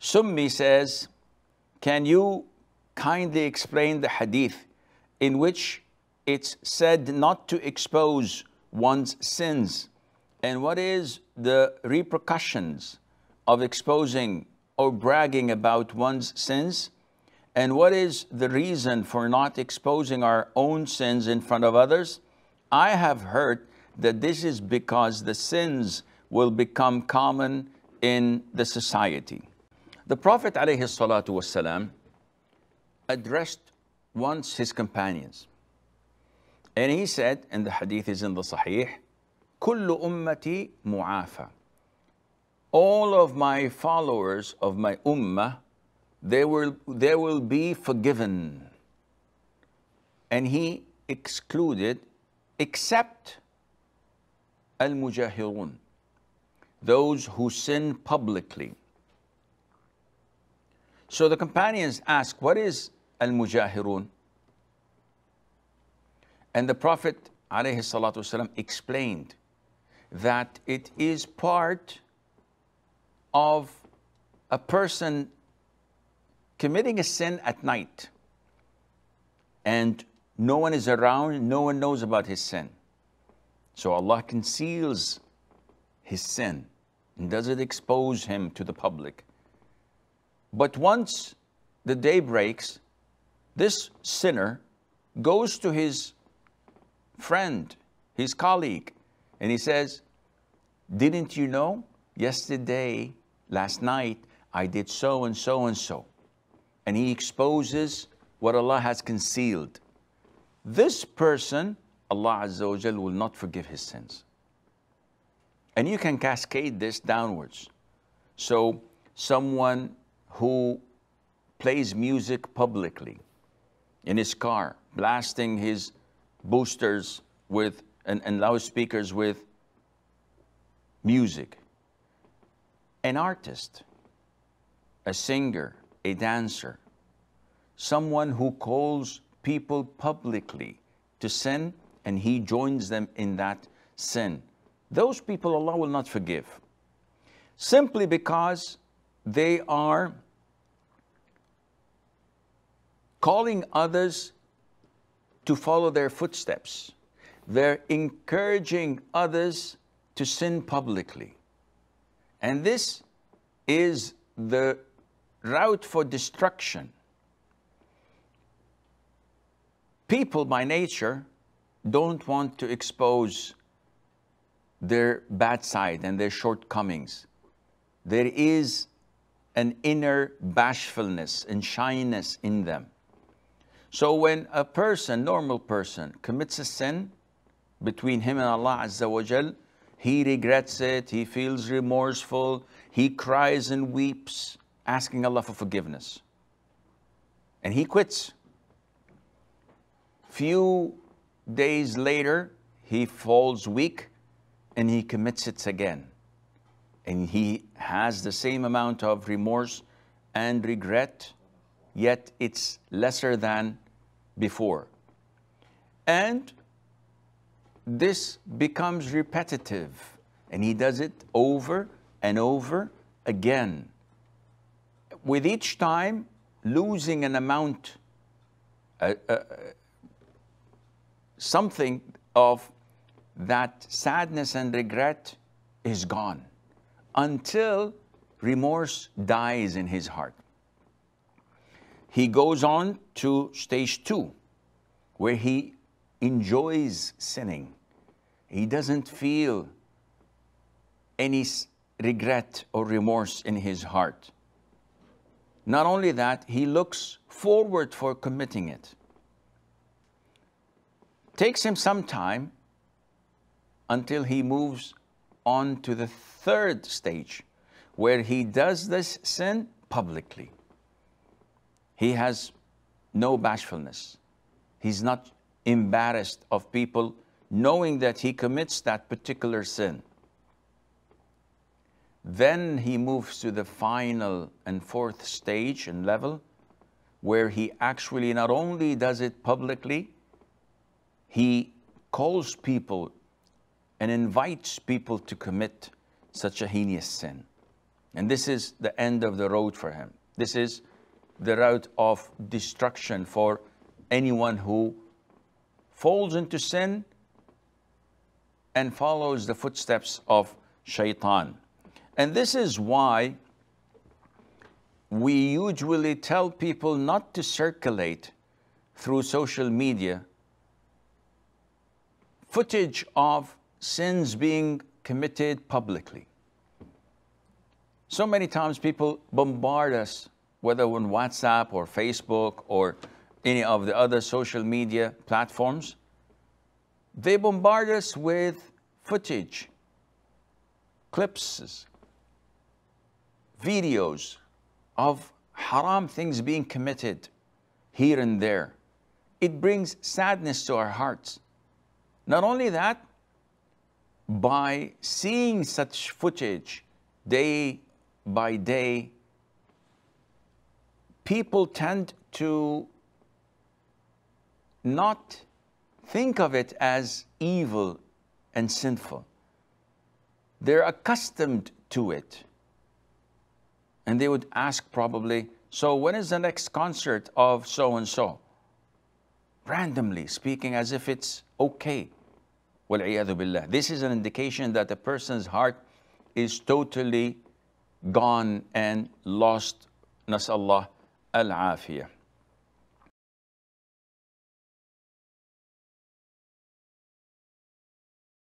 Summi says, can you kindly explain the hadith in which it's said not to expose one's sins? And what is the repercussions of exposing or bragging about one's sins? And what is the reason for not exposing our own sins in front of others? I have heard that this is because the sins will become common in the society. The Prophet ﷺ addressed once his companions, and he said, and the hadith is in the Sahih, Kullu ummati mu'afa. All of my followers of my ummah, they will be forgiven. And he excluded, except al-mujahirun, those who sin publicly. So the companions ask, what is al-mujahirun? And the Prophet ﷺ explained that it is part of a person committing a sin at night and no one is around, no one knows about his sin. So Allah conceals his sin and doesn't expose him to the public. But once the day breaks, this sinner goes to his friend, his colleague, and he says, didn't you know yesterday, last night, I did so and so and so. And he exposes what Allah has concealed. This person, Allah Azza wa Jal will not forgive his sins. And you can cascade this downwards. So someone who plays music publicly in his car, blasting his boosters with and loudspeakers with music. An artist, a singer, a dancer, someone who calls people publicly to sin and he joins them in that sin. Those people Allah will not forgive. Simply because they are calling others to follow their footsteps. They're encouraging others to sin publicly. And this is the route for destruction. People by nature don't want to expose their bad side and their shortcomings. There is an inner bashfulness and shyness in them. So when a person, normal person, commits a sin between him and Allah Azza wa Jal, he regrets it, he feels remorseful, he cries and weeps, asking Allah for forgiveness. And he quits. Few days later, he falls weak and he commits it again. And he has the same amount of remorse and regret, yet it's lesser than before. And this becomes repetitive, and he does it over and over again, with each time losing an amount, something of that sadness and regret is gone, until remorse dies in his heart. He goes on to stage 2, where he enjoys sinning. He doesn't feel any regret or remorse in his heart. Not only that, he looks forward for committing it. Takes him some time until he moves on to the 3rd stage, where he does this sin publicly. He has no bashfulness. He's not embarrassed of people knowing that he commits that particular sin. Then he moves to the final and 4th stage and level, where he actually not only does it publicly, he calls people and invites people to commit such a heinous sin. And this is the end of the road for him. This is the route of destruction for anyone who falls into sin and follows the footsteps of shaitan. And this is why we usually tell people not to circulate through social media footage of sins being committed publicly. So many times people bombard us, whether on WhatsApp or Facebook or any of the other social media platforms. They bombard us with footage, clips, videos of haram things being committed here and there. It brings sadness to our hearts. Not only that, by seeing such footage day by day, people tend to not think of it as evil and sinful. They're accustomed to it. And they would ask probably, so when is the next concert of so-and-so? Randomly speaking, as if it's okay. وَالْعِيَاذُ بِاللَّهِ. This is an indication that a person's heart is totally gone and lost. نسأل الله العافية.